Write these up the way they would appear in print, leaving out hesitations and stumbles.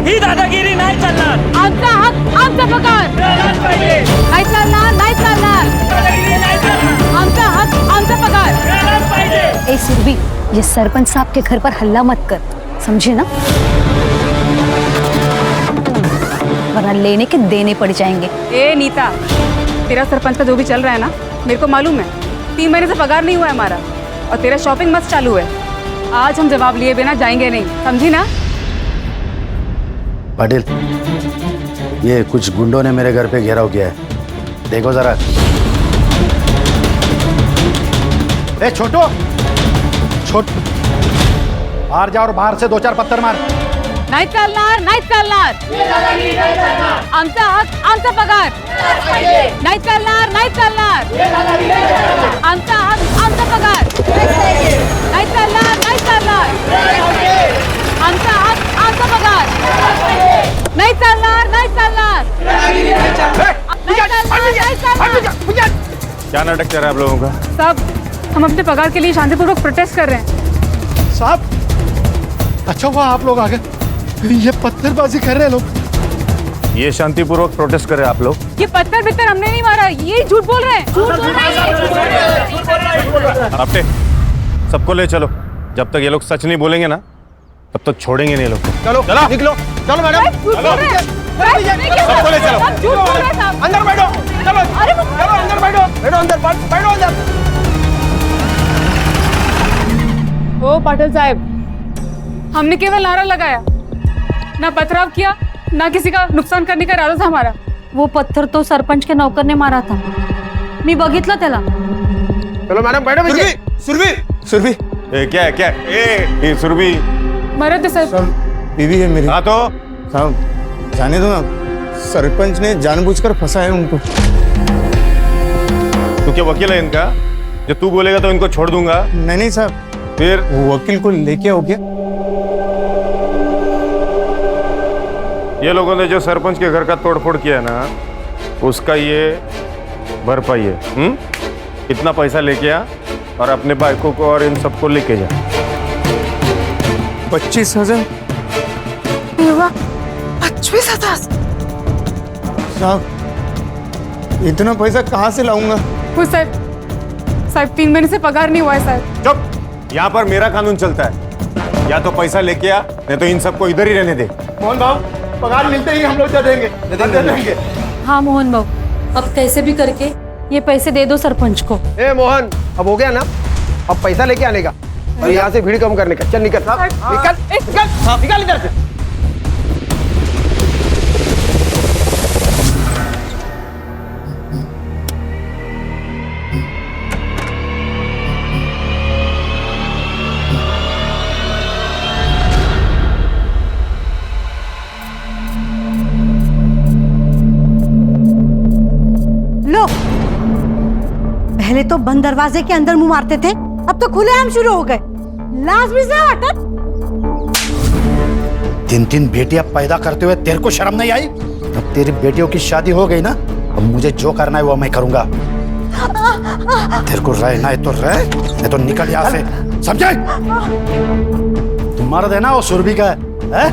ही दादागिरी नाही चालणार. आमचा हक आमचा पगार मिळालाच पाहिजे. नाही चालणार नाही चालणार. दादागिरी नाही चालणार. आमचा हक आमचा पगार मिळालाच पाहिजे. ए सुरभि, ये सरपंच साहब के घर पर हल्ला मत कर, समझे ना? वरना लेने के देने पड़ जाएंगे. ए नीता, तेरा सरपंच का जो भी चल रहा है ना, मेरे को मालूम है. 3 महीने से पगार नहीं हुआ है हमारा और तेरा शॉपिंग मस्त चालू है. आज हम जवाब लिए बिना जाएंगे नहीं, समझी ना? पाटिल, ये कुछ गुंडों ने मेरे घर पे घेराव किया है, देखो जरा. ए छोटू, बाहर जा और बाहर से 2-4 पत्थर मार. नाही चालणार नाही चालणार. आमचा हक आमचा पगार नाही चालणार नाही चालणार. आमचा हक आमचा पगार नाही चालणार नाही चालणार. आमचा हक आमचा पगार नाही चालणार नाही चालणार. क्या नाटक कर रहा है आप लोगों का? साहब, हम अपने पगार के लिए शांतिपूर्वक प्रोटेस्ट कर रहे हैं. साहब, अच्छा हुआ आप लोग आ गए. ये पत्थरबाजी कर रहे हैं लोग. ये शांतिपूर्वक प्रोटेस्ट कर रहे हैं आप लोग? ये पत्थर बित्तर हमने नहीं मारा, ये झूठ बोल रहे हैं. झूठ बोल रहे हैं. आपटे, सबको ले चलो. जब तक ये लोग सच नहीं बोलेंगे ना, तब तक छोड़ेंगे नहीं ये लोग. चलो चलो निकलो. चलो मैडम, झूठ बोल रहे हैं. सबको ले चलो. सब झूठ बोल रहे हैं साहब. अंदर बैठो. चलो अरे चलो अंदर बैठो. बैठो अंदर, बैठो अंदर. ओ पाटिल साहब, हमने केवल नारा लगाया, ना पथराव किया, ना किसी का नुकसान करने का इरादा था हमारा. वो पत्थर तो सरपंच के नौकर ने मारा था, मी बघितलं त्याला. चलो मैडम बैठो. सुरभि, क्या है क्या है? ए सुरभि, मरद है सर. बीवी है मेरी. हाँ तो साहब जाने दो ना, सरपंच ने जानबूझकर फंसाया उनको. तू क्या वकील है इनका? जो तू बोलेगा तो इनको छोड़ दूंगा. नहीं साहब, फिर वो वकील को लेके आओ क्या? ये लोगों ने जो सरपंच के घर का तोड़फोड़ किया ना, उसका ये भरपाई है. इतना पैसा लेके आ और अपने बाइकों को और इन सबको लेके जा. 25,000. 25,000. साहब, इतना पैसा कहाँ से लाऊंगा? साहब 3 महीने से पगार नहीं हुआ है साहब. चुप. यहाँ पर मेरा कानून चलता है. या तो पैसा लेके आ, नहीं तो इन सबको इधर ही रहने दे. मोहन भाव, पगार मिलते ही हम लोग दे देंगे. हाँ मोहन बाबू, अब कैसे भी करके ये पैसे दे दो सरपंच को. ए मोहन, अब हो गया ना, अब पैसा लेके आने का और यहाँ से भीड़ कम करने का. चल निकल निकल इधर से. लो, पहले तो बंद दरवाजे के अंदर मुंह मारते थे, अब तो खुलेआम शुरू हो गए. लाज भी से हटत. 3 बेटियां पैदा करते हुए तेरे को शर्म नहीं आई? अब तेरी बेटियों की शादी हो गई ना, अब मुझे जो करना है वो मैं करूंगा. तेरे को रहना है तो रह, नहीं तो निकल यहाँ से, समझे? तुम्हारा देना वो सुरभि का है?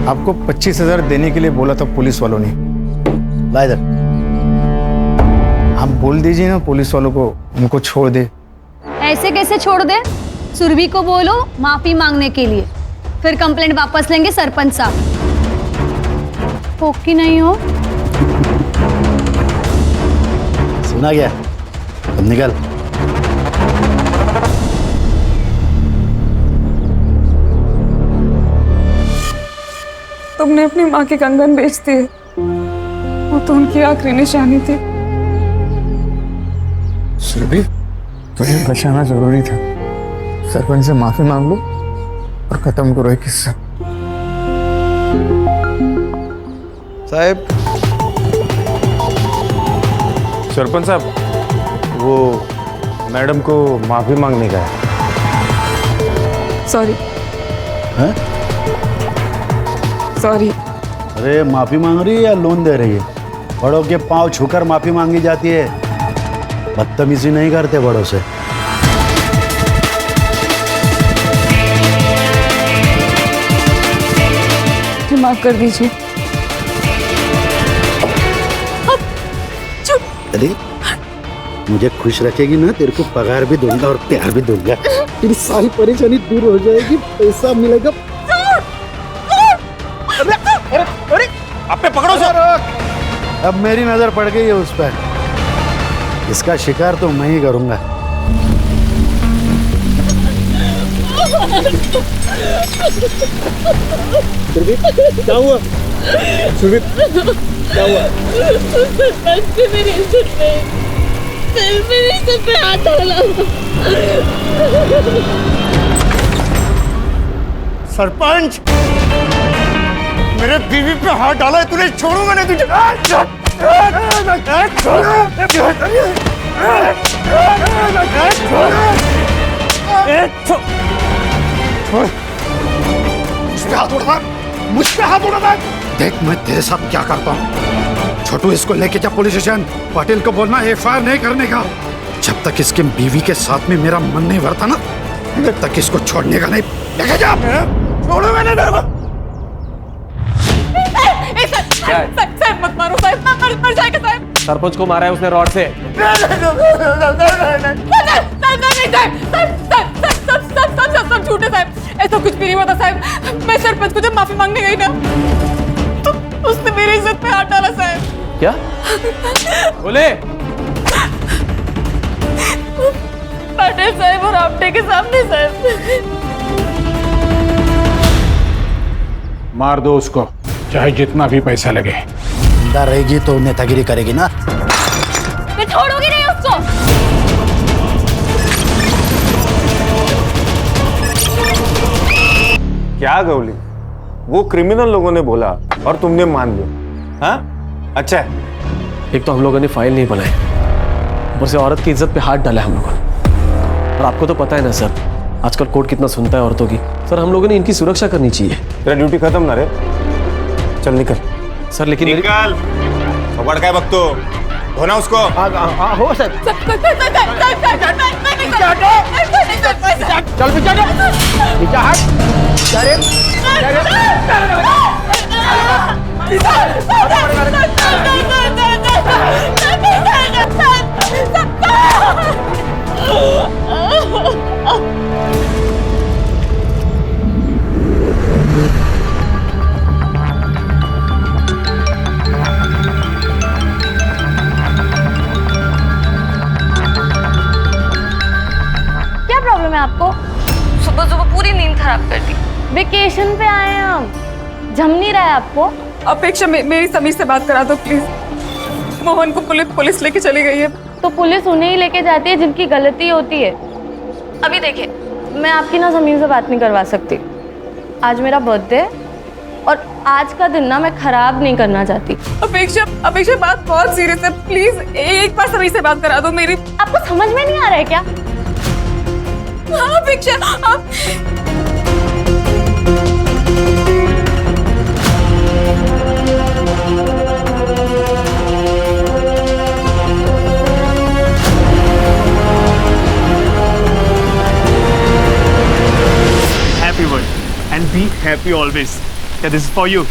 आपको 25,000 देने के लिए बोला था पुलिस वालों ने. ला इधर. आप बोल दीजिए ना पुलिस वालों को, उनको छोड़ दे. ऐसे कैसे छोड़ दे? सुरभि को बोलो माफी मांगने के लिए, फिर कंप्लेंट वापस लेंगे सरपंच साहब. हो कि नहीं हो? सुना गया, अब निकल. तुमने अपनी माँ के कंगन बेच दिए, वो तो उनकी आखिरी निशानी थी. सुरभि, तुम्हें बचाना जरूरी था. सरपंच से माफी मांग लो और खत्म करो ये किस्सा. साहब, सरपंच साहब, वो मैडम को माफी मांगने का है. सॉरी. हैं? सॉरी. अरे माफी मांग रही है या लोन दे रही है? बड़ों के पांव छूकर माफी मांगी जाती है, बदतमीजी नहीं करते बड़ों से. माफ कर दीजिए। अरे मुझे खुश रखेगी ना, तेरे को पगार भी दूंगा और प्यार भी दूंगा। तेरी सारी परेशानी दूर हो जाएगी, पैसा मिलेगा। अरे आप पे पकड़ो सर। अब मेरी नजर पड़ गई है उस पर, इसका शिकार तो मैं ही करूंगा। क्या हुआ सुरभि, क्या हुआ? मेरी इज्जत पे हाथ डाला। सरपंच, मेरे बीवी पे हाथ डाला है तूने, छोड़ूंगा नहीं तुझे। मुझ पे हाथ उड़ा। देख मैं तेरे साथ क्या करता हूँ। छोटू इसको लेके जा पुलिस स्टेशन, पाटिल को बोलना एफआईआर नहीं करने का। जब तक इसके बीवी के साथ में मेरा मन नहीं भरता ना, तब तक इसको छोड़ने का नहीं। लेके जा। छोड़ो मैंने तेरे को। साहब मत मारो साहब, मर जाएगा साहब। सरपंच को मारा है उसने रॉड से। सब झूठे साहब, ऐसा कुछ भी नहीं हुआ था साहब। मैं सरपंच को जब माफी मांगने गई ना, तो उसने मेरी इज्जत पे हाथ डाला साहब। क्या बोले? पाटिल साहब और आपटे के सामने साहब। मार दो उसको, चाहे जितना भी पैसा लगे। जिंदा रहेगी तो नेतागिरी करेगी ना। मैं छोड़ूंगी नहीं उसको। क्या गौली, वो क्रिमिनल लोगों ने बोला और तुमने मान लिया? हाँ अच्छा है। एक तो हम लोगों ने फाइल नहीं बनाई, ऊपर से औरत की इज्जत पे हाथ डाला है हम लोगों ने। और आपको तो पता है ना सर, आजकल कोर्ट कितना सुनता है औरतों की। सर हम लोगों ने इनकी सुरक्षा करनी चाहिए। तेरा ड्यूटी खत्म ना रे, चल निकल। सर लेकिन निकल, पकड़ के बकतो, धोना उसको। हो सर। चल पीछे क्या प्रॉब्लम है आपको? सुबह सुबह पूरी नींद खराब कर दी। वेकेशन पे आए हैं हम, जम नहीं रहा है आपको? अपेक्षा मेरी समीर से बात करा दो प्लीज। मोहन को पुलिस लेके चली गई है। तो पुलिस उन्हें ही लेके जाती है जिनकी गलती होती है। अभी देखिए, मैं आपकी ना समीर से बात नहीं करवा सकती। आज मेरा बर्थडे है और आज का दिन ना मैं खराब नहीं करना चाहती। अपेक्षा बात बहुत सीरियस है, प्लीज एक बार समीर से बात करा दो मेरी। आपको समझ में नहीं आ रहा है क्या? हाँ अपेक्षा, आप Happy birthday and be happy always. Yeah, this is for you.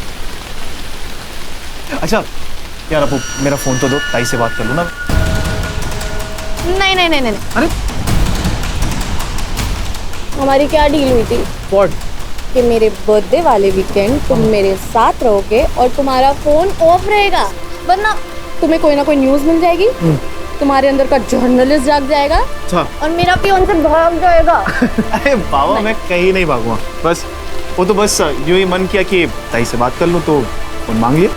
अच्छा यार, अब मेरा फोन तो दो, ताई से बात कर लूँ ना। नहीं नहीं नहीं नहीं। अरे हमारी क्या डील हुई थी? What? कि मेरे बर्थडे वाले वीकेंड तुम मेरे साथ रहोगे और तुम्हारा फोन ऑफ रहेगा, वरना तुम्हें कोई ना कोई न्यूज़ मिल जाएगी, तुम्हारे अंदर का जर्नलिस्ट जाग जाएगा और मेरा पियोन से भाग जाएगा। अरे बाबा, मैं कहीं नहीं भागूंगा। बस वो तो बस यूं ही मन किया कि ताई से बात कर लूं तो फोन मांग लिया।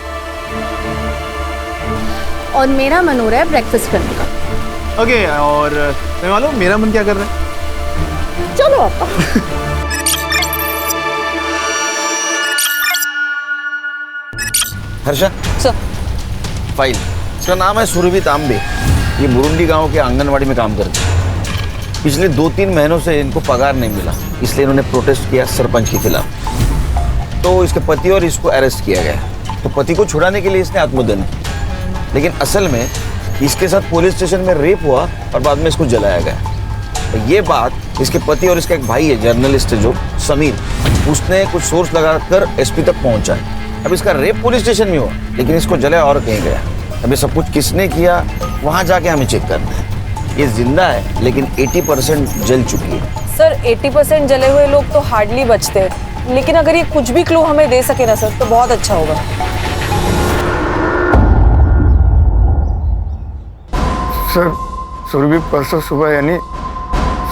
और मेरा मन हो रहा है ब्रेकफास्ट करने का। ओके, और मैं मालूम मेरा मन क्या कर रहा है? चलो आपा। हर्षा सर। फाइल, इसका नाम है सुरभि तांबे। ये बुरुंडी गांव के आंगनवाड़ी में काम करते हैं। पिछले 2-3 महीनों से इनको पगार नहीं मिला, इसलिए इन्होंने प्रोटेस्ट किया सरपंच के खिलाफ। तो इसके पति और इसको अरेस्ट किया गया। तो पति को छुड़ाने के लिए इसने आत्मदान किया, लेकिन असल में इसके साथ पुलिस स्टेशन में रेप हुआ और बाद में इसको जलाया गया। तो ये बात इसके पति और इसका एक भाई है जर्नलिस्ट है जो समीर, उसने कुछ सोर्स लगाकर एसपी तक पहुंचा है। अब इसका रेप पुलिस स्टेशन में हुआ, लेकिन इसको जलाया और कहीं गया। अब ये सब कुछ किसने किया वहां जाके हमें चेक करना है। ये जिंदा है लेकिन 80% जल चुकी है। सर 80% जले हुए लोग तो हार्डली बचते हैं, लेकिन अगर ये कुछ भी क्लू हमें दे सके ना सर तो बहुत अच्छा होगा। सर सुरभि परसों सुबह यानी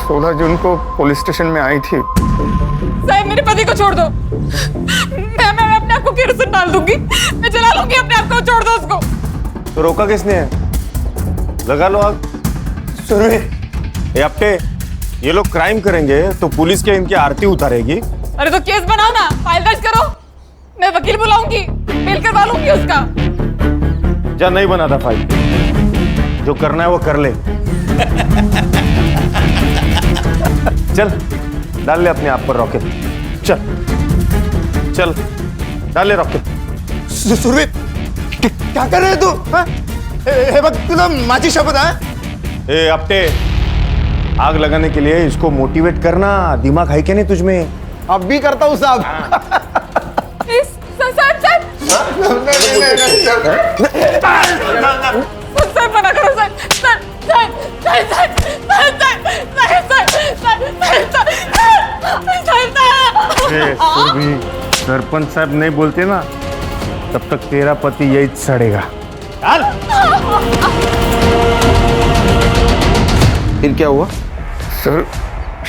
16 जून को पुलिस स्टेशन में आई थी। साहब मेरे पति को छोड़ दो। मैं अपने आप को केरोसिन डाल दूंगी, मैं जला लूंगी अपने आप को, छोड़ दो उसको। तो रोका किसने है? लगा लो आग। सुरभि, ये अपने ये लोग क्राइम करेंगे तो पुलिस क्या इनकी आरती उतारेगी? अरे तो केस बनाओ ना, फाइल दर्ज करो, मैं वकील बुलाऊंगी, बेल करवा लूंगी उसका। जा नहीं बना था फाइल, जो करना है वो कर ले। चल डाल ले अपने आप पर रॉकेट, चल चल डाल ले रॉकेट। सुरभि क्या कर रहे तू? हे बघ तुला माझी शपथ है। ए अपटे, आग लगाने के लिए इसको मोटिवेट करना, दिमाग है क्या नहीं तुझमें? अब भी करता हूँ साहब। सर मना करो सर, सरपंच साहब नहीं बोलते ना तब तक तेरा पति यही सड़ेगा। फिर क्या हुआ? सर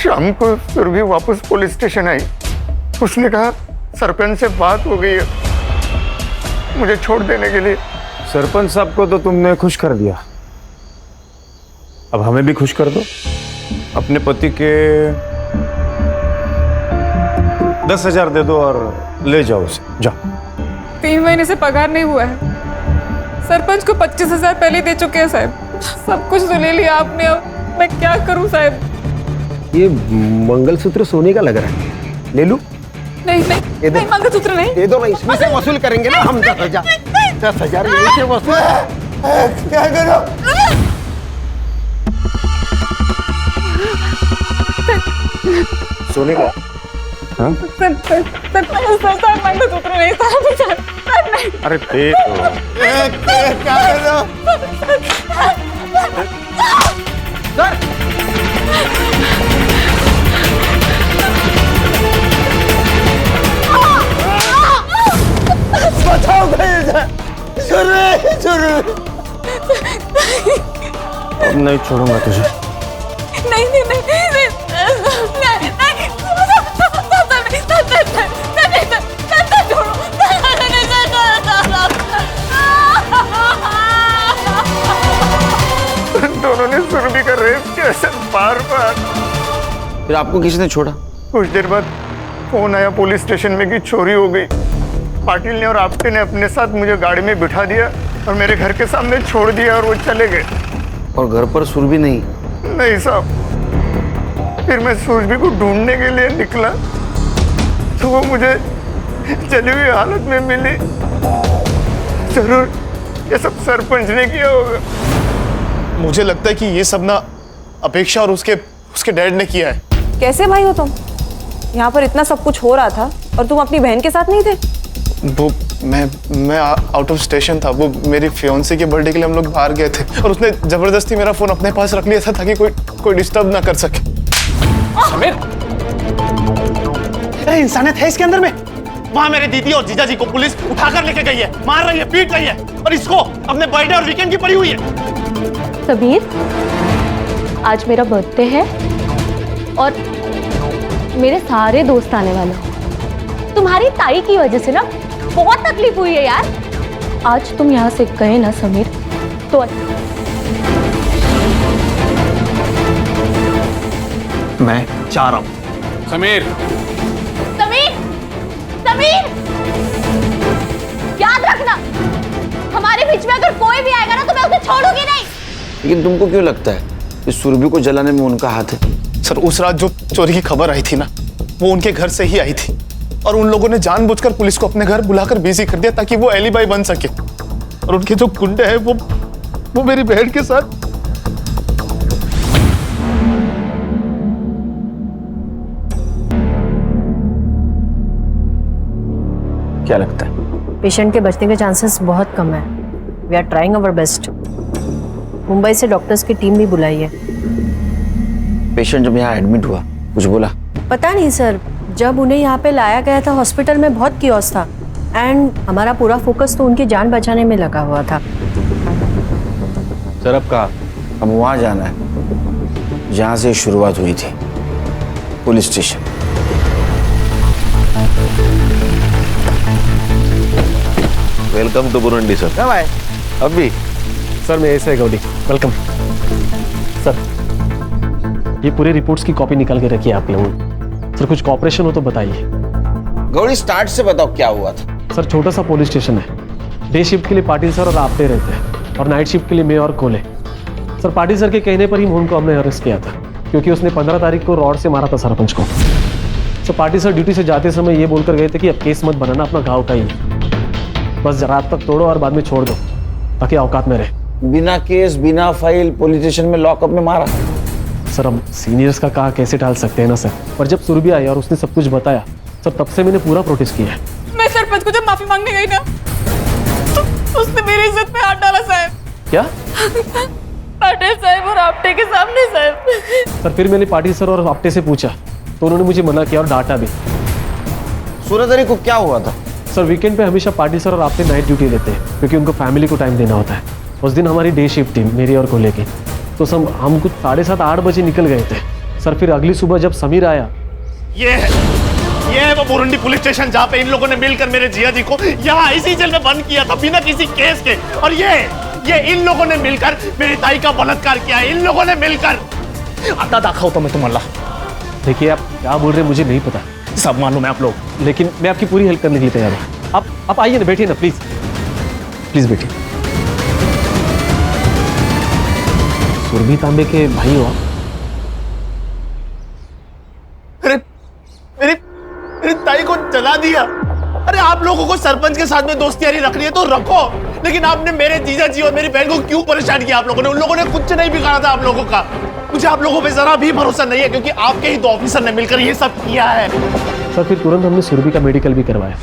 शाम को सुरभि वापस पुलिस स्टेशन आई। उसने कहा सरपंच से बात हो गई है मुझे छोड़ देने के लिए। सरपंच साहब को तो तुमने खुश कर दिया, अब हमें भी खुश कर दो। अपने पति के 10,000 दे दो और ले जाओ उसे, जाओ। 3 महीने से पगार नहीं हुआ है, सरपंच को 25,000 पहले दे चुके हैं साहब। सब कुछ तो ले लिया आपने, अब मैं क्या करूं साहब? ये मंगलसूत्र सोने का लग रहा है, ले लूं? नहीं नहीं मंगलसूत्र नहीं। दे दो ना, इसमें से वसूल करेंगे ना हम 10,000 यहीं से वसूल। क्या करो? सोने का? हाँ? सर मंगलसूत्र नहीं सर नहीं। अरे दे दो। क्या करो? बचाओ अब नहीं छोड़ूंगा तुझे। नहीं दोनों ने सुरभि का रेप किया सर, बार-बार। फिर आपको किसने छोड़ा? कुछ देर बाद फोन आया पुलिस स्टेशन में कि चोरी हो गई। पाटिल ने और आपटे ने अपने साथ मुझे गाड़ी में बिठा दिया और मेरे घर के सामने छोड़ दिया और वो चले गए। और घर पर सुरभि नहीं? नहीं साहब। फिर मैं सुरभि को ढूंढने के लिए निकला तो वो मुझे जली हुई हालत में मिली। जरूर ये सब सरपंच ने किया होगा। मुझे लगता है कि ये सब ना अपेक्षा और उसके डैड ने किया है। कैसे भाई हो तुम? यहाँ पर इतना सब कुछ हो रहा था और तुम अपनी बहन के साथ नहीं थे? वो मैं आउट ऑफ स्टेशन था। वो मेरी फियांसी के बर्थडे के लिए हम लोग बाहर गए थे और उसने जबरदस्ती मेरा फोन अपने पास रख लिया था ताकि कोई डिस्टर्ब ना कर सके। समीर, इंसानियत है इसके अंदर में? वहां मेरे दीदी और जीजा जी को पुलिस उठाकर लेके गई है, मार रही है, पीट रही है, और इसको अपने बर्थडे और वीकेंड की पड़ी हुई है। समीर, आज मेरा बर्थडे है और मेरे सारे दोस्त आने वाले हैं। तुम्हारी ताई की वजह से ना बहुत तकलीफ हुई है यार। आज तुम यहाँ से गए ना समीर तो मैं चाह रहा हूं। समीर, समीर, समीर, याद रखना हमारे बीच में अगर कोई भी आएगा ना तो मैं उसे छोड़ूंगी नहीं। लेकिन तुमको क्यों लगता है कि सुरभि को जलाने में उनका हाथ है? सर उस रात जो चोरी की खबर आई थी ना, वो उनके घर से ही आई थी और उन लोगों ने जानबूझकर पुलिस को अपने घर बुलाकर बिजी कर दिया ताकि वो एलिबाई बन सके। और उनके जो गुंडे हैं वो मेरी बहन के साथ। क्या लगता है पेशेंट के बचने के चांसेस बहुत कम है। We are trying our best. Mumbai से डॉक्टर्स की टीम भी बुलाई है। पेशेंट जब यहाँ एडमिट हुआ कुछ बोला? पता नहीं सर, जब उन्हें यहाँ पे लाया गया था हॉस्पिटल में बहुत कियोस था एंड हमारा पूरा फोकस तो उनकी जान बचाने में लगा हुआ था। सर अब कहाँ? अब वहाँ जाना है जहाँ से शुरुआत हुई थी, police station. Welcome to Burundi sir. कब आए? अभी सर मैं ऐसे है गौली, वेलकम। सर ये पूरे रिपोर्ट्स की कॉपी निकाल के रखिए आप लोगों। सर कुछ कॉपरेशन हो तो बताइए। गौरी स्टार्ट से बताओ क्या हुआ था। सर छोटा सा पुलिस स्टेशन है। डे शिफ्ट के लिए पाटिल सर और आपटे रहते हैं और नाइट शिफ्ट के लिए मैं और कोले। सर पाटिल सर के कहने पर ही मोहन को हमने अरेस्ट किया था क्योंकि उसने 15 तारीख को रॉड से मारा था सरपंच को। सर पाटिल सर ड्यूटी से जाते समय ये बोलकर गए थे कि अब केस मत बनाना, अपना गाँव का ही, बस रात तक तोड़ो और बाद में छोड़ दो ताकि औकात में रहे। बिना केस बिना फाइल पुलिस स्टेशन में लॉकअप में मारा? सर हम सीनियर्स का कहा कैसे टाल सकते हैं ना सर, पर जब सुरभि आई और उसने सब कुछ बताया सर तब से मैंने पूरा प्रोटेस्ट किया है। मैं सरपंच को जब माफी मांगने गई ना तो उसने मेरी इज्जत पे हाथ डाला साहब। क्या? पाटिल साहब और आपटे के सामने साहब। सर फिर मैंने पाटिल सर और आपटे से पूछा तो उन्होंने मुझे मना किया और डांटा भी। 16 तारीख को क्या हुआ था? सर वीकेंड पे हमेशा पाटिल सर और आपटे नाइट ड्यूटी लेते हैं क्योंकि उनको फैमिली को टाइम देना होता है। उस दिन हमारी डे शिफ्ट थी मेरी और कोले की, तो हम कुछ 7:30-8 बजे निकल गए थे। सर फिर अगली सुबह जब समीर आया, ये है वो बुरुंडी पुलिस स्टेशन जहाँ पे इन लोगों ने मिलकर मेरे जिया जी को यहाँ इसी जेल में बंद किया था बिना किसी केस के। और ये इन लोगों ने मिलकर मेरी ताई का बलात्कार किया है। इन लोगों ने मिलकर। आता दाखा होता मैं तुम्हारा। देखिए आप क्या बोल रहे हैं मुझे नहीं पता, सब मालूम है आप लोग, लेकिन मैं आपकी पूरी हेल्प करने के लिए तैयार हूँ। आप आइए ना, बैठिए ना प्लीज, प्लीज बैठिए। सुरभि तांबे के भाई हो आप? मेरी ताई को जला दिया। अरे आप लोगों को सरपंच के साथ में दोस्ती यारी रखनी है तो रखो, लेकिन आपने मेरे जीजा जी और मेरी बहन को क्यों परेशान किया आप लोगों ने? उन लोगों ने कुछ नहीं बिगाड़ा था आप लोगों का। मुझे आप लोगों पे जरा भी भरोसा नहीं है क्योंकि आपके ही 2 ऑफिसर ने मिलकर ये सब किया है। सर फिर तुरंत हमने सुरभि का मेडिकल भी करवाया,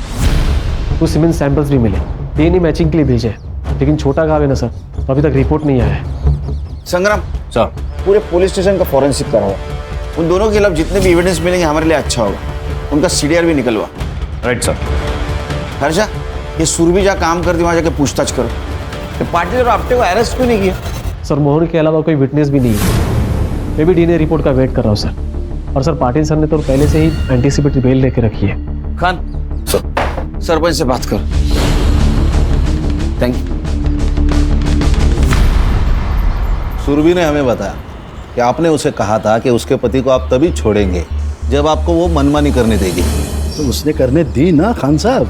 कुछ सीमेंट सैंपल्स भी मिले, डीएनए मैचिंग के लिए भेजे, लेकिन छोटा गाँव है ना सर, तो अभी तक रिपोर्ट नहीं आया है। संग्राम सर पूरे पुलिस स्टेशन का फॉरेंसिक कराओ। उन दोनों के खिलाफ जितने भी एविडेंस मिलेंगे हमारे लिए अच्छा होगा। उनका सीडीआर भी निकलवा। Right sir. हर्षा ये सुरभि जहाँ काम करती वहाँ जाके पूछताछ करो। तो पाटिल और आपटे को अरेस्ट क्यों नहीं किया? सर मोहन के अलावा कोई विटनेस भी नहीं है। मैं भी डीएनए रिपोर्ट का वेट कर रहा हूँ सर। और सर पाटिल सर ने तो पहले से ही एंटीसिपेटरी बेल लेके रखी है। खान सरपंच से बात कर। Thank you. सुरभि ने हमें बताया कि आपने उसे कहा था कि उसके पति को आप तभी छोड़ेंगे जब आपको वो मनमानी करने देगी। तो उसने करने दी ना खान साहब,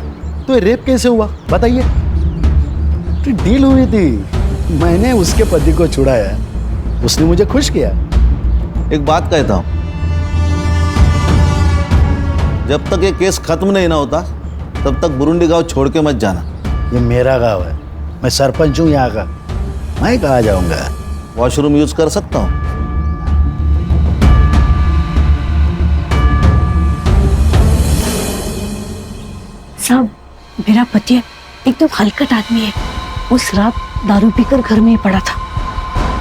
तो रेप कैसे हुआ बताइए? तो डील हुई थी, मैंने उसके पति को छुड़ाया, उसने मुझे खुश किया। एक बात कहता हूं, जब तक ये केस खत्म नहीं ना होता तब तक बुरुंडी गांव छोड़ के मत जाना। ये मेरा गांव है, मैं सरपंच हूँ यहाँ का, मैं कहाँ जाऊंगा? वॉशरूम यूज कर सकता हूँ? साहब मेरा पति एकदम हलकट आदमी है। उस रात दारू पीकर घर में ही पड़ा था,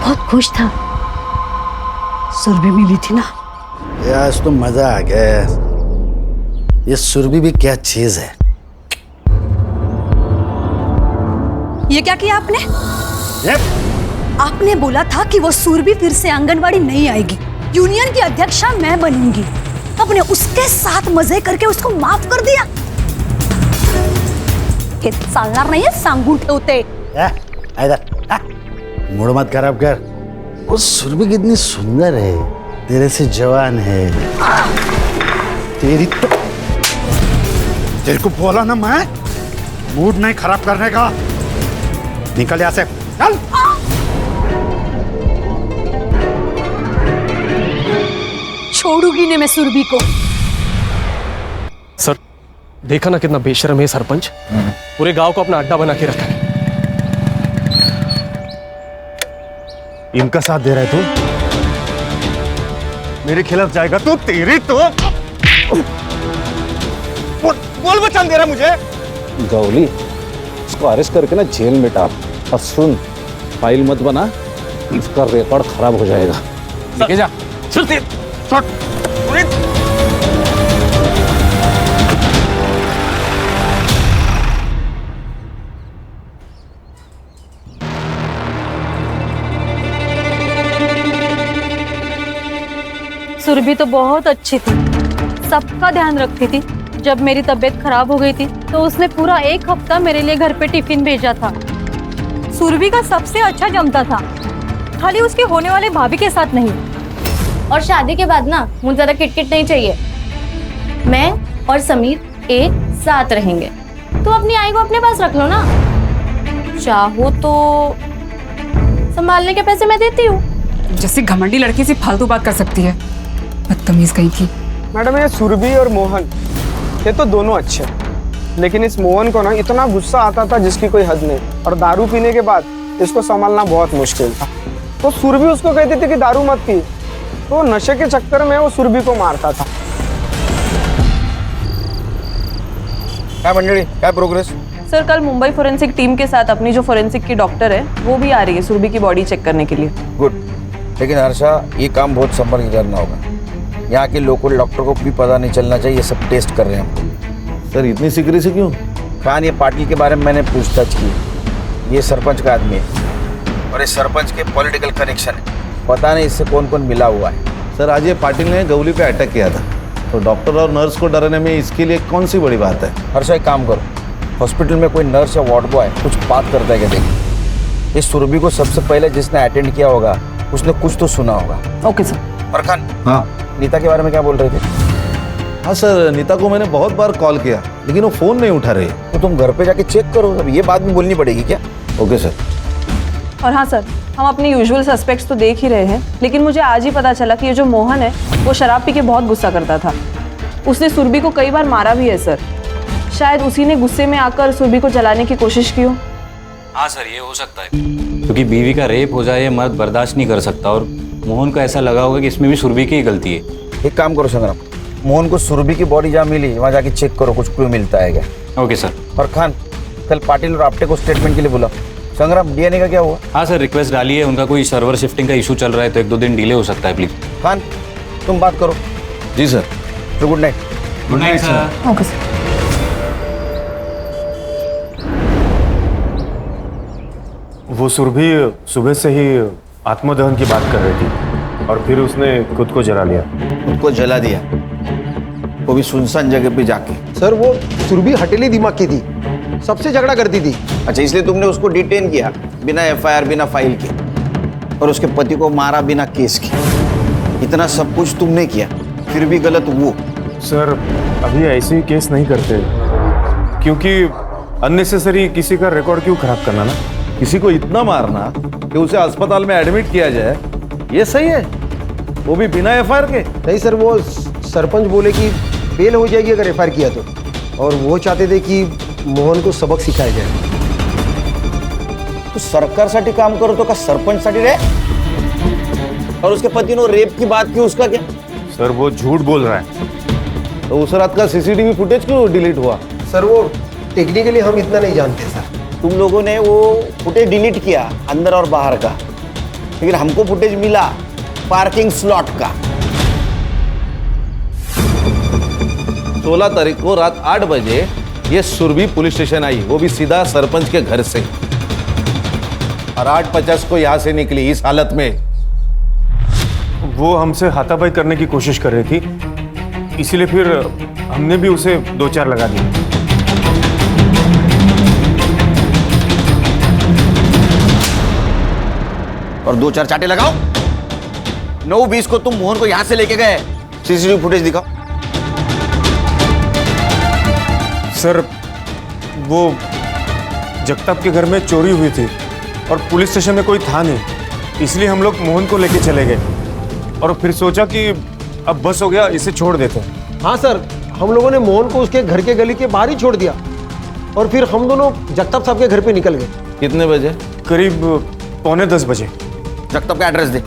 बहुत खुश था। सुरभि मिली थी ना। आज तो मजा आ गया। ये सुरभि भी क्या चीज है। ये क्या किया आपने? आपने बोला था कि वो सुरभि फिर से आंगनवाड़ी नहीं आएगी, यूनियन की अध्यक्षा मैं बनूंगी। आपने उसके साथ मजे करके उसको माफ कर दिया। हे चालणार नाही सांगून ठेवते। मूड मत खराब कर। वो सुरभि कितनी सुंदर है, तेरे से जवान है। तेरी तो तेरे को बोला ना मैं, मूड नहीं खराब करने का। निकल यहाँ से, चल। छोड़ूंगी नहीं मैं सुरभि को। सर देखा ना कितना बेशर्म है सरपंच, पूरे गांव को अपना अड्डा बना के रखा है। इनका साथ दे रहा है तू? मेरे खिलाफ जाएगा तो तेरी तो बोल बचान दे रहा मुझे। गौली इसको अरेस्ट करके ना जेल में डाल। और सुन, फाइल मत बना, इसका रिकॉर्ड खराब हो जाएगा। लेके जा। सुरभि तो बहुत अच्छी थी, सबका ध्यान रखती थी। जब मेरी तबीयत खराब हो गई थी तो उसने पूरा 1 हफ्ता मेरे लिए घर पे टिफिन भेजा था। सुरभि का सबसे अच्छा जमता था, खाली उसके होने वाले भाभी के साथ नहीं। और शादी के बाद ना मुझे ज़्यादा किटकिट नहीं चाहिए। मैं और समीर एक साथ रहेंगे। तुम अपनी आई को अपने पास रख लो ना, चाहो तो संभालने के पैसे मैं देती हूँ। जैसे घमंडी लड़की से फालतू बात कर सकती है, बदतमीज कहीं की। मैडम ये सुरभि और मोहन ये तो दोनों अच्छे, लेकिन इस मोहन को ना इतना गुस्सा आता था जिसकी कोई हद नहीं, और दारू पीने के बाद इसको संभालना बहुत मुश्किल था। तो सुरभि उसको कहती थी कि दारू मत पी, तो नशे के चक्कर में वो सुरभि को मारता था। क्या मंडली, क्या प्रोग्रेस? सर कल मुंबई फोरेंसिक टीम के साथ अपनी जो फोरेंसिक की डॉक्टर है वो भी आ रही है सुरभि की बॉडी चेक करने के लिए। गुड, लेकिन हर्षा ये काम बहुत संभल के करना होगा। यहाँ के लोकल डॉक्टर को भी पता नहीं चलना चाहिए ये सब टेस्ट कर रहे हैं। सर इतनी सीक्रेसी क्यों? खान, ये पाटिल के बारे में मैंने पूछताछ की। ये सरपंच का आदमी है और इस सरपंच के पॉलिटिकल कनेक्शन है। पता नहीं इससे कौन कौन मिला हुआ है। सर आज ये पाटिल ने गौली पे अटैक किया था, तो डॉक्टर और नर्स को डराने में इसके लिए कौन सी बड़ी बात है? हर्षा एक काम करो, हॉस्पिटल में कोई नर्स या वार्ड बॉय कुछ बात करता है क्या देखिए। इस सुरभि को सबसे पहले जिसने अटेंड किया होगा उसने कुछ तो सुना होगा। Okay sir. और खान, हाँ नीता के बारे में क्या बोल रहे थे? हाँ सर, नीता को मैंने बहुत बार कॉल किया लेकिन वो फोन नहीं उठा रही। तो तुम घर पे जाके चेक करो, अब ये बात भी बोलनी पड़ेगी क्या? Okay sir. और हाँ सर, हम अपने यूजुअल सस्पेक्ट्स तो देख ही रहे हैं, लेकिन मुझे आज ही पता चला कि ये जो मोहन है वो शराब पी के बहुत गुस्सा करता था। उसने सुरभि को कई बार मारा भी है सर। शायद उसी ने गुस्से में आकर सुरभि को जलाने की कोशिश की हो। हाँ सर, ये हो सकता है, क्योंकि बीवी का रेप हो जाए मर्द बर्दाश्त नहीं कर सकता, और मोहन को ऐसा लगा होगा कि इसमें भी सुरभि की ही गलती है। एक काम करो संग्राम, मोहन को सुरभि की बॉडी जहाँ मिली वहाँ जाके चेक करो, कुछ क्लू मिलता है क्या? Okay sir. और खान, कल पाटिल और आपटे को स्टेटमेंट के लिए बुलाओ। संग्राम, डीएनए का क्या हुआ? हाँ सर, रिक्वेस्ट डाली है, उनका कोई सर्वर शिफ्टिंग का इशू चल रहा है, तो 1-2 दिन डिले हो सकता है, प्लीज। खान, तुम बात करो। जी सर। तो good night. Good night sir. Okay sir. वो सुरभि सुबह से ही आत्मदहन की बात कर रही थी और फिर उसने खुद को जला लिया। खुद को जला दिया, वो भी सुनसान जगह पे जाके। सर वो सुरभि हटेली दिमाग की थी, सबसे झगड़ा करती थी। अच्छा, इसलिए तुमने उसको डिटेन किया बिना एफआईआर, बिना फाइल के, और उसके पति को मारा बिना केस के। इतना सब कुछ तुमने किया, फिर भी गलत वो। सर अभी ऐसे ही केस नहीं करते, क्योंकि अननेसेसरी किसी का रिकॉर्ड क्यों खराब करना ना। किसी को इतना मारना कि उसे अस्पताल में एडमिट किया जाए, ये सही है? वो भी बिना एफआईआर के? नहीं सर, वो सरपंच बोले कि बेल हो जाएगी अगर एफआईआर किया तो, और वो चाहते थे कि मोहन को सबक सिखाया जाए। तो सरकारसाठी काम करो तो का सरपंचसाठी रे? और उसके पति ने रेप की बात की, उसका क्या? सर वो झूठ बोल रहा है। तो उस रात का सीसीटीवी फुटेज क्यों डिलीट हुआ? सर वो टेक्निकली हम इतना नहीं जानते सर। तुम लोगों ने वो फुटेज डिलीट किया अंदर और बाहर का, लेकिन हमको फुटेज मिला पार्किंग स्लॉट का। 16 तारीख को रात 8 बजे ये सुरभि पुलिस स्टेशन आई, वो भी सीधा सरपंच के घर से, और 8:50 को यहां से निकली इस हालत में। वो हमसे हाथापाई करने की कोशिश कर रही थी, इसीलिए फिर हमने भी उसे 2-4 लगा दिए। और 2-4 चाटे लगाओ। 9:20 को तुम मोहन को यहां से लेके गए, सीसीटीवी फुटेज दिखाओ। सर वो जगताप के घर में चोरी हुई थी और पुलिस स्टेशन में कोई था नहीं, इसलिए हम लोग मोहन को लेके चले गए और फिर सोचा कि अब बस हो गया, इसे छोड़ देते हैं। हाँ सर, हम लोगों ने मोहन को उसके घर के गली के बाहर ही छोड़ दिया, और फिर हम दोनों जगताप साहब के घर पे निकल गए। कितने बजे? करीब 9:45 बजे। जगताप का एड्रेस दे।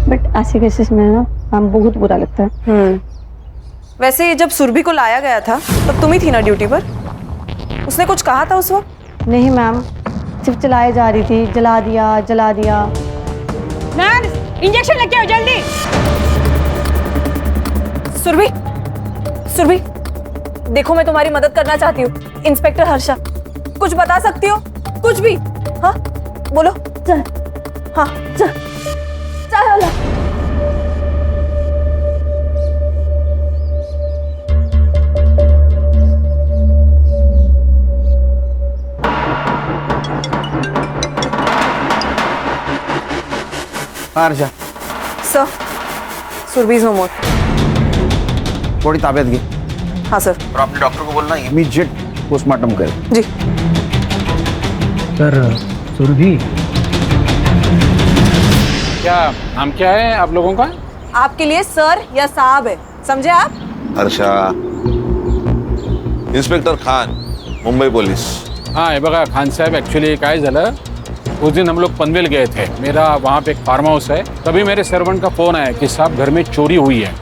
बट ऐसे केसेस में ना हम बहुत बुरा लगता है। वैसे जब सुरभि को लाया गया था तब तुम ही थी ना ड्यूटी पर? उसने कुछ कहा था उस वक्त? नहीं मैम, सिर्फ चलाए जा रही थी, जला दिया जला दिया। नर्स, इंजेक्शन लेके आओ जल्दी। सुरभि, सुरभि, देखो मैं तुम्हारी मदद करना चाहती हूँ। इंस्पेक्टर हर्षा, कुछ बता सकती हो? कुछ भी? हाँ बोलो। चल। हाँ चल चल। Harsha sir, Surabhi is no more. थोड़ी ताबियत की। हाँ सर। और अपने डॉक्टर को बोलना इमीडिएट पोस्टमार्टम करे। जी सर। सुरभि, क्या नाम क्या है आप लोगों का? आपके लिए सर या साहब है, समझे आप? Harsha, inspector Khan, Mumbai police. हाँ हे बघा खान साहब, ॲक्च्युली काय झालं, उस दिन हम लोग पनवेल गए थे. मेरा वहाँ पे एक फार्म हाउस है. तभी मेरे सर्वेंट का फोन आया कि साहब घर में चोरी हुई है.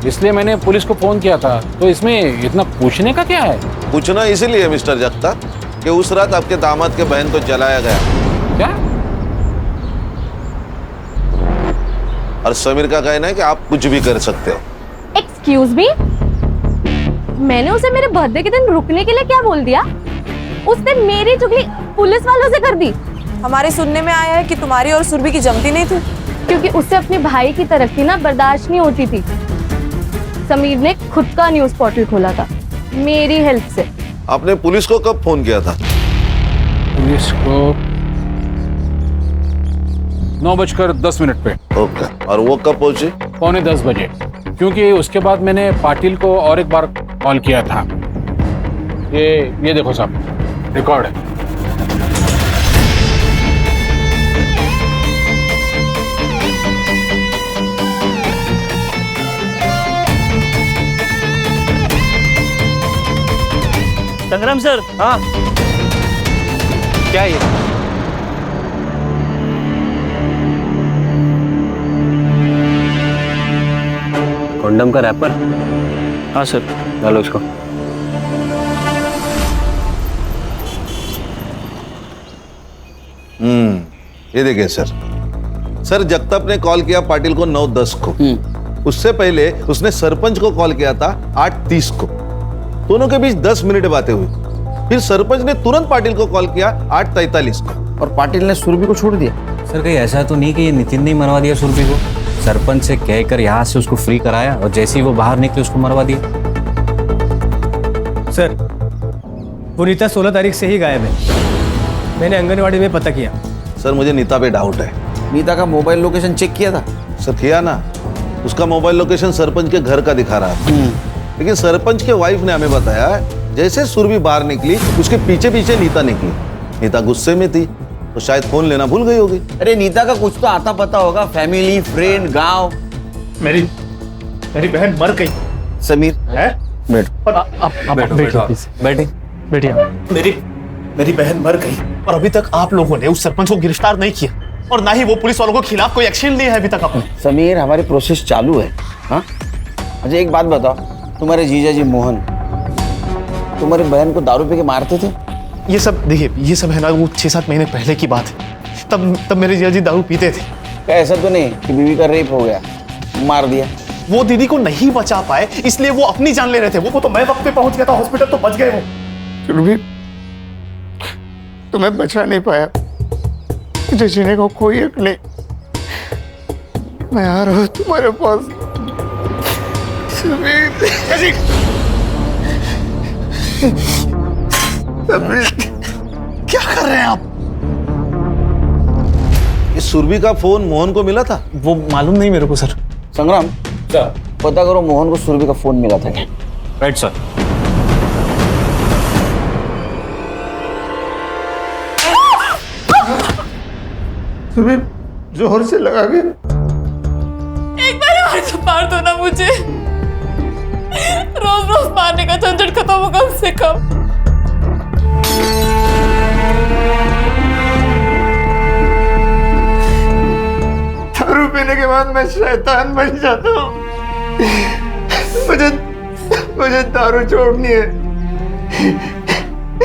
इसलिए मैंने पुलिस को फोन किया था. तो इसमें इतना पूछने का क्या है? पूछना इसीलिए मिस्टर जगता कि उस रात आपके दामाद के बहन को जलाया गया. क्या? और समीर का कहना है कि आप कुछ भी कर सकते हो. एक्सक्यूज मी, मैंने उसे मेरे बर्थडे के दिन रुकने के लिए क्या बोल दिया? उसने मेरी चुगली पुलिस वालों से कर दी. हमारे सुनने में आया है कि तुम्हारी और सुरभि की जमती नहीं थी. क्योंकि उससे अपने भाई की तरक्की ना बर्दाश्त नहीं होती थी. समीर ने खुद का न्यूज़ पोर्टल खोला था मेरी हेल्प से. आपने पुलिस को कब फोन किया था? पुलिस को 9:10 पे. ओके. और वो कब पहुंची? 9:45 बजे. क्योंकि उसके बाद मैंने पाटिल को और एक बार कॉल किया था. ये देखो साहब, रिकॉर्ड है. संग्राम सर. हाँ क्या ये? कॉन्डम का रैपर. हाँ सर. डालो इसको. ये देखिए सर, जगताप ने कॉल किया पाटिल को 9:10 को. उससे पहले उसने सरपंच को कॉल किया था 8:30 को. दोनों के बीच 10 मिनट बातें हुई. फिर सरपंच ने तुरंत पाटिल को कॉल किया 8:43 को. और पाटिल ने सुरभि को छोड़ दिया. सर कहीं ऐसा तो नहीं कि ये नितिन ने मरवा दिया सुरभि को? सरपंच से कहकर यहाँ से उसको फ्री कराया और जैसे ही वो बाहर निकले उसको मरवा दिया. सर, वो नीता 16 तारीख से ही गायब है. मैंने आंगनवाड़ी में पता किया. सर मुझे नीता पे डाउट है. नीता का मोबाइल लोकेशन चेक किया था? सर किया ना. उसका मोबाइल लोकेशन सरपंच के घर का दिखा रहा था. लेकिन सरपंच के वाइफ ने हमें बताया जैसे सुरभि बाहर निकली उसके पीछे पीछे नीता निकली. नीता गुस्से में थी तो शायद फोन लेना भूल गई होगी. अरे नीता का कुछ तो आता पता होगा, फैमिली, फ्रेंड, गांव. मेरी बहन मर गई. समीर है? बैठिए. मेरी बहन मर गई और अभी तक आप लोगों ने उस सरपंच को गिरफ्तार नहीं किया और ना ही वो पुलिस वालों के खिलाफ कोई एक्शन लिया है अभी तक आपने. समीर, हमारी प्रोसेस चालू है. हाँ, अच्छा एक बात बताओ, तुम्हारे जीजा जी मोहन तुम्हारी बहन को दारू पी के मारते थे? ये सब देखिए, ये सब है ना वो 6-7 महीने पहले की बात है. तब मेरे जीजा जी दारू पीते थे. क्या ऐसा तो नहीं कि बीवी का रेप हो गया, मार दिया? वो दीदी को नहीं बचा पाए इसलिए वो अपनी जान ले रहे थे. वो तो मैं वक्त पे पहुंच गया था हॉस्पिटल, तो बच गए वो. फिर भी तुम्हें बचा नहीं पाया. मुझे जीने को कोई हक नहीं. मैं आ रहा हूं तुम्हारे पास. क्या कर रहे हैं आप? इस सुरभि का फोन मोहन को मिला था? वो मालूम नहीं मेरे को सर. संग्राम सर, पता करो मोहन को सुरभि का फोन मिला था क्या? Right sir. सुरभि जोर से लगा के. एक बार और तो मार दो ना मुझे. रोज रोज मारने का झंझट खत्म हो कम से कम. दारू पीने के बाद मैं शैतान बन जाता हूँ. मुझे दारू छोड़नी है,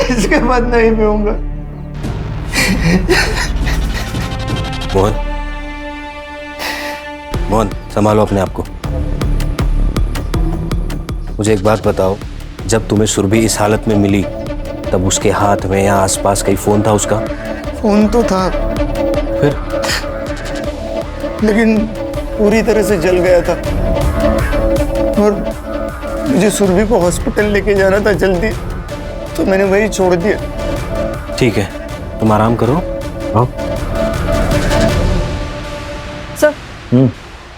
इसके बाद नहीं पीऊंगा। मोहन, मोहन संभालो अपने आप को। मुझे एक बात बताओ, जब तुम्हें सुरभि इस हालत में मिली तब उसके हाथ में या आसपास कहीं फोन था उसका? फोन तो था, फिर? लेकिन पूरी तरह से जल गया था और मुझे सुरभि को हॉस्पिटल लेके जाना था जल्दी, तो मैंने वही छोड़ दिया। ठीक है, तुम आराम करो। हाँ? सर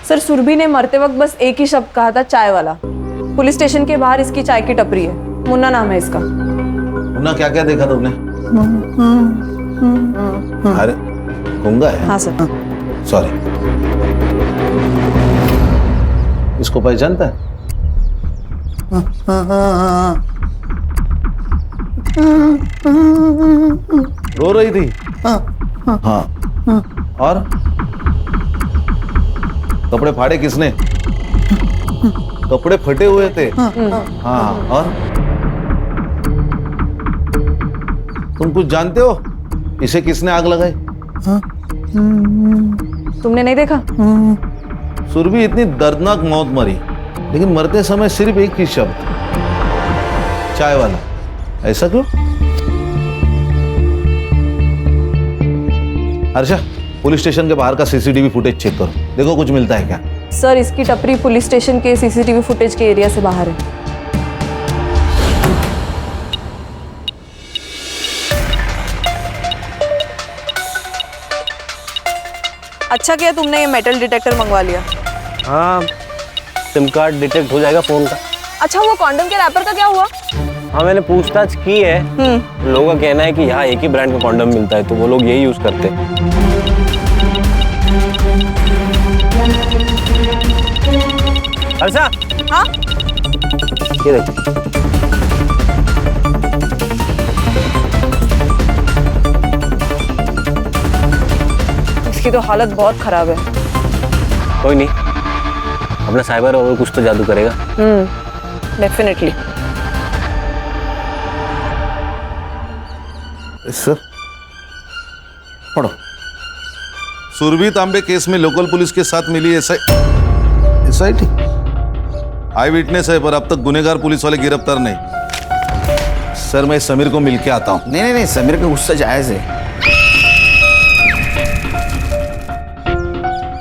सर, सुरभि ने मरते वक्त बस एक ही शब्द कहा था, चाय वाला। पुलिस स्टेशन के बाहर इसकी चाय की टपरी है, मुन्ना नाम है इसका। मुन्ना, क्या क्या देखा तुमने? अरे गूंगा है? हाँ सर। सॉरी। इसको पहचानता है? रो रही थी? हाँ। और कपड़े फाड़े किसने? कपड़े फटे हुए थे। हाँ, और तुम कुछ जानते हो इसे किसने आग लगाई? तुमने नहीं देखा? सुरभि इतनी दर्दनाक मौत मरी, लेकिन मरते समय सिर्फ एक ही शब्द, चाय वाला। ऐसा क्यों? हर्षा, पुलिस स्टेशन के बाहर का सीसीटीवी फुटेज चेक करो, देखो कुछ मिलता है क्या। सर, इसकी टपरी पुलिस स्टेशन के सीसीटीवी फुटेज के एरिया से बाहर है। अच्छा किया तुमने ये मेटल डिटेक्टर मंगवा लिया। हाँ, सिम कार्ड डिटेक्ट हो जाएगा फोन का। अच्छा, वो कॉन्डम के रैपर का क्या हुआ? हाँ, मैंने पूछताछ की है। लोगों का कहना है कि यहाँ एक ही ब्रांड का कॉन्डम मिलता है, तो वो लोग यही यूज करते हैं। हर्षा। हाँ? ये देखो। इसकी तो हालत बहुत खराब है। कोई नहीं, अपना साइबर और कुछ तो जादू करेगा। डेफिनेटली। सर, पढ़ो। सुरभि तांबे केस में लोकल पुलिस के साथ मिली एसआईटी आई विटनेस है, पर अब तक गुनहगार पुलिस वाले गिरफ्तार नहीं। सर, मैं समीर को मिल के आता हूँ। नहीं, समीर का गुस्सा जायज है।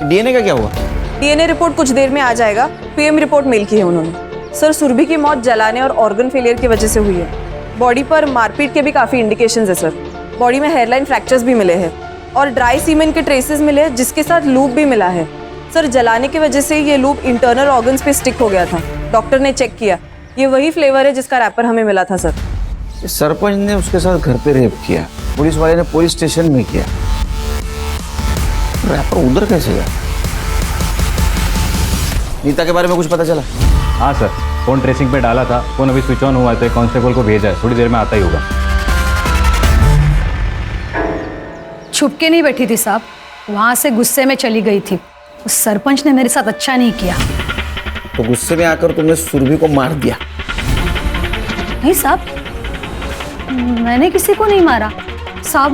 डीएनए का क्या हुआ? डीएनए रिपोर्ट कुछ देर में आ जाएगा। पीएम रिपोर्ट मेल की है उन्होंने। सर, सुरभि की मौत जलाने और ऑर्गन फेलियर की वजह से हुई है। बॉडी पर मारपीट के भी काफी इंडिकेशंस है सर। बॉडी में हेयरलाइन फ्रैक्चर्स भी मिले हैं और ड्राई सीमेंट के ट्रेसेस मिले हैं, जिसके साथ लूप भी मिला है। सर, जलाने की वजह से ये लूप इंटरनल ऑर्गन्स पे स्टिक हो गया था। डॉक्टर ने चेक किया, ये वही फ्लेवर है जिसका रैपर हमें मिला था सर। सरपंच ने उसके साथ घर पे रेप किया, पुलिस वाले ने पुलिस स्टेशन में किया, रैपर उधर कैसे गया? नीता के बारे में कुछ पता चला? हाँ सर, फोन ट्रेसिंग पे डाला था, फोन अभी स्विच ऑन हुआ है, तो एक कांस्टेबल को भेजा है, थोड़ी देर में आता ही होगा। छुप के नहीं बैठी थी साहब, वहां से गुस्से में चली गई थी। उस सरपंच ने मेरे साथ अच्छा नहीं किया। तो गुस्से में आकर तुमने सुरभि को मार दिया? नहीं साहब, मैंने किसी को नहीं मारा साहब।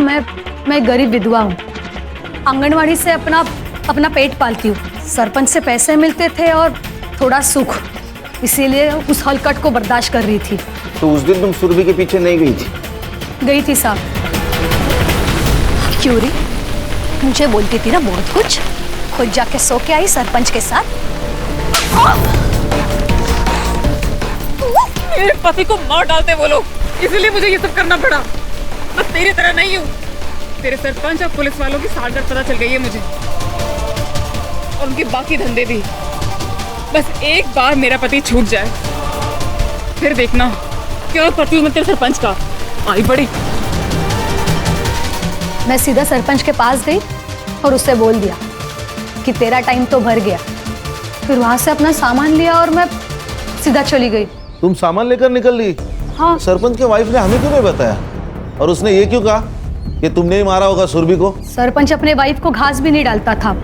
मैं गरीब विधवा हूँ, आंगनवाड़ी से अपना पेट पालती हूँ। सरपंच से पैसे मिलते थे और थोड़ा सुख, इसीलिए उस हलकट को बर्दाश्त कर रही थी। तो उस दिन तुम सुरभि के पीछे नहीं गई थी? गई थी साहब। क्यों री? मुझे बोलती थी ना बहुत कुछ, खुद जाके सो के आई सरपंच के साथ। मेरे पति को मार डालते वो लोग, इसीलिए मुझे ये सब करना पड़ा। मैं तेरी तरह नहीं हूँ। तेरे सरपंच और पुलिस वालों की साजिश पता चल गई है मुझे, और उनके बाकी धंधे भी। बस एक बार मेरा पति छूट जाए, फिर देखना क्या करती हूँ मैं तेरे सरपंच का। आई बड़ी। मैं सीधा सरपंच के पास गई और उससे बोल दिया कि तेरा टाइम तो भर गया। फिर वहां से अपना सामान लिया और मैं सीधा चली गई। तुम सामान लेकर निकल ली? हाँ। सरपंच के वाइफ ने हमें क्यों नहीं बताया? और उसने ये क्यों कहा कि तुमने ही मारा होगा सुरभि को? सरपंच अपने वाइफ को घास भी नहीं डालता था।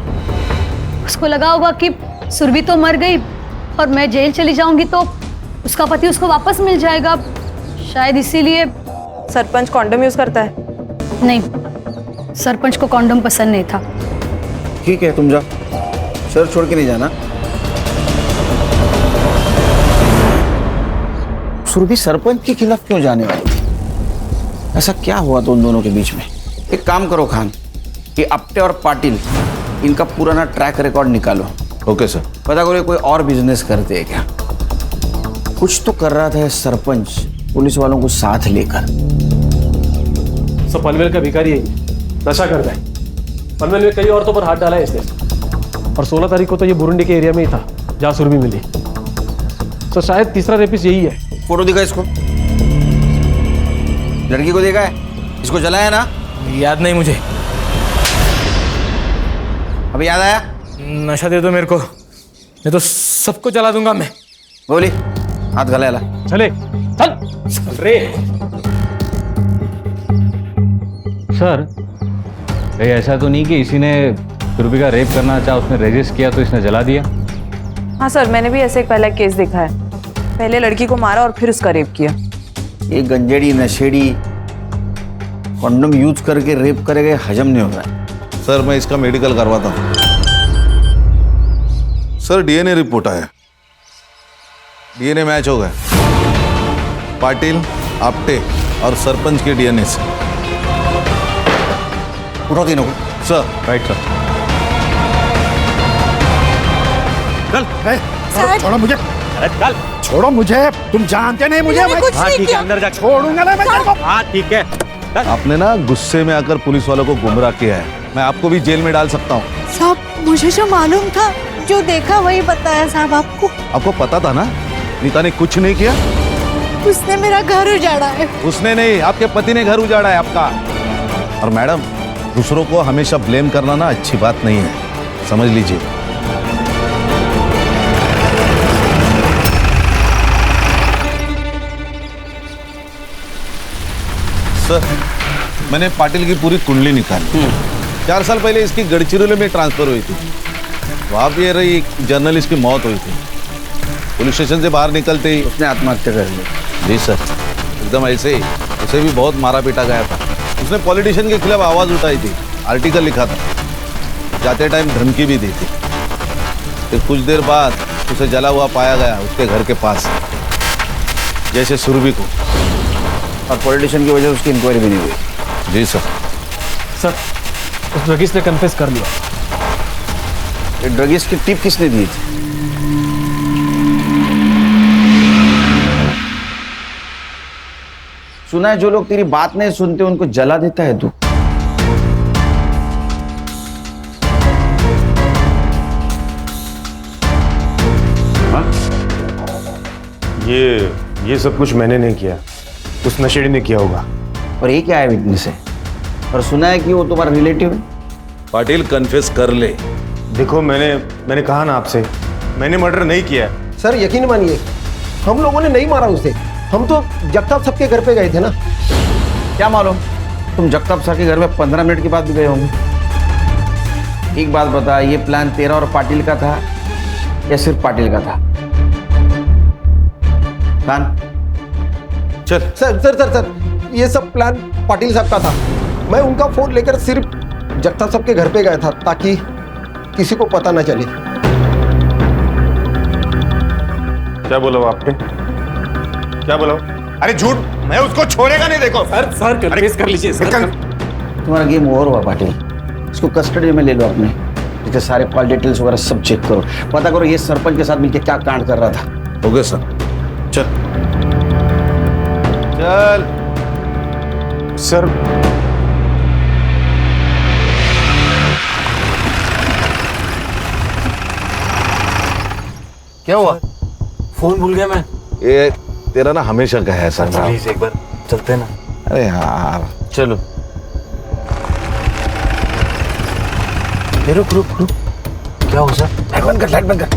उसको लगा होगा कि सुरभि तो मर गई और मैं जेल चली जाऊंगी तो उसका पति उसको वापस मिल जाएगा, शायद इसीलिए। सरपंच कॉन्डम यूज करता है? नहीं, सरपंच को कॉन्डम पसंद नहीं था। ठीक है, तुम जाओ, सर छोड़ के नहीं जाना। सुरभि सरपंच के खिलाफ क्यों जाने वाली? ऐसा क्या हुआ तो उन दोनों के बीच में? एक काम करो खान, कि अपटे और पाटिल इनका पुराना ट्रैक रिकॉर्ड निकालो। Okay sir. पता करो कोई और बिजनेस करते हैं क्या? कुछ तो कर रहा था सरपंच पुलिस वालों को साथ लेकर। सब पनवेल का भिखारी है, नशा करता है। पनवेल में कई औरतों पर हाथ डाला है इसने, और 16 तारीख को तो ये बुरुंडी के एरिया में ही था जहाँ सुरभि मिली। तो शायद तीसरा रेपिस्ट यही है। फोटो दिखा इसको, लड़की को देखा है? इसको जलाया ना? याद नहीं मुझे। अभी याद आया? नशा दे दो मेरे को, नहीं तो सबको जला दूंगा मैं। बोली हाथ गला ला। चले चल रे। सर, कहीं ऐसा तो नहीं कि इसी ने सुरभि का रेप करना चाहा, उसने रेजिस्ट किया तो इसने जला दिया? हाँ सर, मैंने भी ऐसे एक पहला केस देखा है। पहले लड़की को मारा और फिर उसका रेप किया। ये गंजेड़ी नशेड़ी कॉन्डम यूज करके रेप करेगा, हजम नहीं हो रहा है। सर मैं इसका मेडिकल करवाता हूँ। सर डीएनए रिपोर्ट आया, डीएनए मैच हो गया पाटिल, आपटे और सरपंच के डीएनए से। उठो तीनों को। सर। Right sir. चल छोड़ो मुझे, चल छोड़ो मुझे, तुम जानते नहीं मुझे। मैं हाँ ठीक है, अंदर जा। छोड़ूंगा ना मैं तेरे को। हाँ ठीक है। आपने ना गुस्से में आकर पुलिस वालों को गुमराह किया है, मैं आपको भी जेल में डाल सकता हूँ। साहब मुझे जो मालूम था, जो देखा वही बताया साहब आपको। आपको पता था ना नीता ने कुछ नहीं किया? उसने मेरा घर उजाड़ा है। उसने नहीं, आपके पति ने घर उजाड़ा है आपका। और मैडम, दूसरों को हमेशा ब्लेम करना ना अच्छी बात नहीं है, समझ लीजिए। सर मैंने पाटिल की पूरी कुंडली निकाली। 4 साल पहले इसकी गढ़चिरौली में ट्रांसफर हुई थी, वहां भी रही एक जर्नलिस्ट की मौत हुई थी। पुलिस स्टेशन से बाहर निकलते ही उसने आत्महत्या कर ली। जी सर, एकदम ऐसे ही। उसे भी बहुत मारा पीटा गया था। उसने पॉलिटिशियन के खिलाफ आवाज उठाई थी, आर्टिकल लिखा था, जाते टाइम धमकी भी दी थी। फिर कुछ देर बाद उसे जला हुआ पाया गया उसके घर के पास, जैसे सुरभि को। और पॉलिटिशियन की वजह से उसकी इंक्वायरी भी नहीं हुई। जी सर। सर उस ड्रगिस्ट ने कन्फेस कर लिया। ये ड्रगिस्ट की टिप किसने दी थी? सुना है जो लोग तेरी बात नहीं सुनते उनको जला देता है तू। ये सब कुछ मैंने नहीं किया, उस नशेड़ी ने किया होगा। और ये क्या है विटनेस है? और सुना है कि वो तुम्हारा रिलेटिव है। पाटिल कन्फेस कर ले। देखो मैंने कहा ना आपसे, मैंने मर्डर नहीं किया है। सर यकीन मानिए, हम लोगों ने नहीं मारा उसे, हम तो जगताप सबके घर पे गए थे ना। क्या मालूम, तुम जगताप सर के घर में 15 मिनट के बाद भी गए होंगे। एक बात बता, ये प्लान तेरा और पाटिल का था या सिर्फ पाटिल का था? खान चल। सर ये सब प्लान पाटिल साहब का था। मैं उनका फोन लेकर सिर्फ जगताप साहब के घर पे गया था ताकि किसी को पता ना चले। क्या बोला आपने? क्या बोला? अरे झूठ, मैं उसको छोड़ेगा नहीं। देखो सर कन्फेस कर लीजिए सर। तुम्हारा गेम ओवर हुआ पाटिल, इसको कस्टडी में ले लो अपने। इसके सारे कॉल डिटेल्स वगैरह सब चेक करो, पता करो ये सरपंच के साथ मिलकर क्या कांड कर रहा था। Okay sir. चल चल सर। क्या हुआ? फोन भूल गया मैं। ये तेरा ना हमेशा का है सर। प्लीज एक बार चलते ना। अरे यार चलो। रुक। क्या हुआ सर? लाइट बंद कर।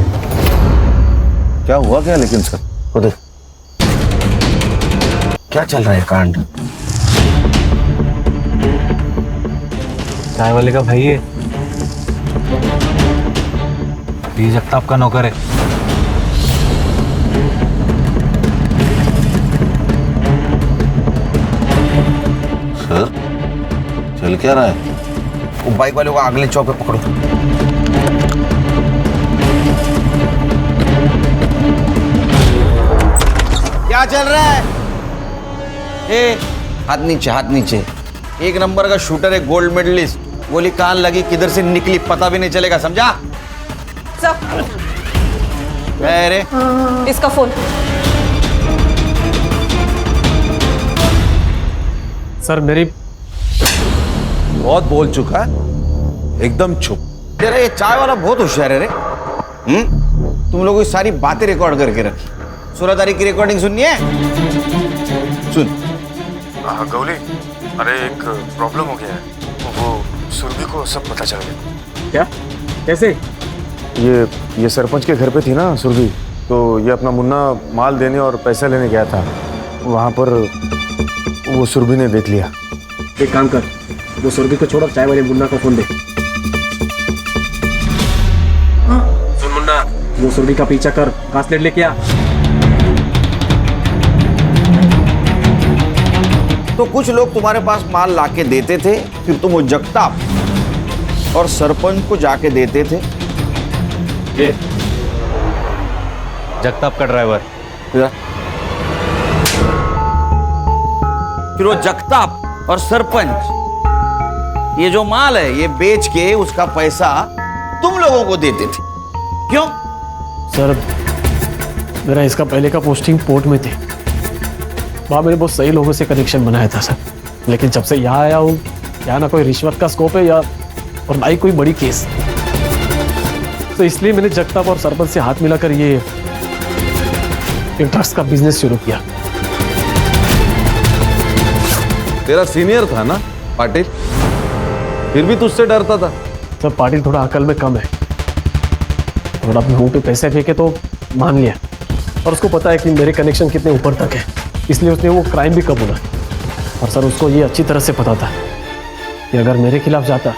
क्या हुआ क्या लेकिन सर? उधर क्या चल रहा है कांड? चाय वाले का भाई है, जगताप का नौकर है। चल क्या रहा है? वो बाइक वाले को अगले चौक पे पकड़ो। क्या चल रहा है? ए, हाथ नीचे, हाथ नीचे। एक नंबर का शूटर है, गोल्ड मेडलिस्ट। गोली कान लगी किधर से निकली पता भी नहीं चलेगा, समझा? अरे इसका फोन। सर मेरी बहुत बोल चुका है, एकदम चुप। तेरा ये चाय वाला बहुत होशियार है रे। तुम लोगों की सारी बातें रिकॉर्ड करके रखी। 16 तारीख की रिकॉर्डिंग सुननी है? सुन। गौली, अरे एक प्रॉब्लम हो गया है। वो सुरभि को सब पता चल गया। क्या? कैसे? ये सरपंच के घर पे थी ना सुरभि, तो ये अपना मुन्ना माल देने और पैसा लेने गया था। वहाँ पर वो सुरभि ने देख लिया। एक काम कर, वो सुरभि को छोड़, चाय वाले मुन्ना को फोन दे। सुन मुन्ना, वो सुरभि का पीछा कर, घासलेट लेके आ। तो कुछ लोग तुम्हारे पास माल लाके देते थे, फिर तुम वो जगताप और सरपंच को जाके देते थे। जगताप का ड्राइवर। फिर वो जगताप और सरपंच ये जो माल है ये बेच के उसका पैसा तुम लोगों को देते थे, क्यों? सर मेरा इसका पहले का पोस्टिंग पोर्ट में थी, वहाँ मैंने बहुत सही लोगों से कनेक्शन बनाया था सर। लेकिन जब से यहाँ आया हूँ, यहाँ ना कोई रिश्वत का स्कोप है और ना ही कोई बड़ी केस, तो इसलिए मैंने जगताप और सरपंच से हाथ मिलाकर ये ड्रग्स का बिजनेस शुरू किया। तेरा सीनियर था ना पाटिल, फिर भी तुझसे डरता था। सर पाटिल थोड़ा अकल में कम है, थोड़ा अपने मुंह पे पैसे फेंके तो मान लिया, और उसको पता है कि मेरे कनेक्शन कितने ऊपर तक है, इसलिए उसने वो क्राइम भी कबूला। और सर उसको ये अच्छी तरह से पता था कि अगर मेरे खिलाफ जाता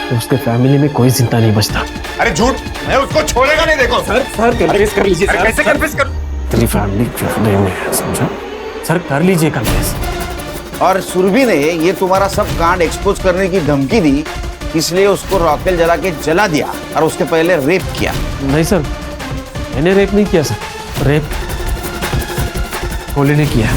तो उसके फैमिली में कोई जिंदा नहीं बचता। अरे झूठ, मैं उसको छोड़ेगा नहीं। देखो सर कन्फेस कर लीजिए। कैसे कन्फेस कर? तेरी फैमिली नहीं है, समझा? सर कर लीजिए कन्फेस। और सुरभि ने ये तुम्हारा सब कांड एक्सपोज करने की धमकी दी, इसलिए उसको रॉकेल जला के जला दिया और उसके पहले रेप किया। नहीं सर, मैंने रेप नहीं किया सर, रेप गोली ने किया।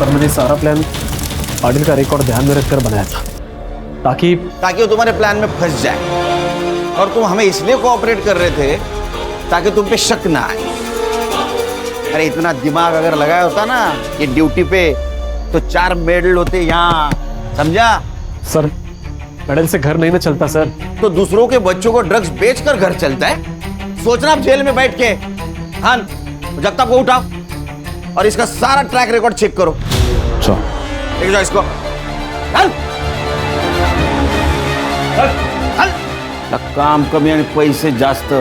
मैंने सारा प्लान पाटिल का रिकॉर्ड ध्यान में रखकर बनाया था, ताकि वो तुम्हारे प्लान में फंस जाए। और तुम हमें इसलिए कोऑपरेट कर रहे थे ताकि तुम पे शक ना आए। अरे इतना दिमाग अगर लगाया होता ना ये ड्यूटी पे, तो 4 मेडल होते यहाँ, समझा? सर मेडल से घर नहीं ना चलता सर। तो दूसरों के बच्चों को ड्रग्स बेचकर घर चलता है? सोचना आप जेल में बैठ के। हाँ, जगताप को उठाओ और इसका सारा ट्रैक रिकॉर्ड चेक करो। देख जाओ इसको। चल चल चल। काम कमी आणि पैसे जास्त।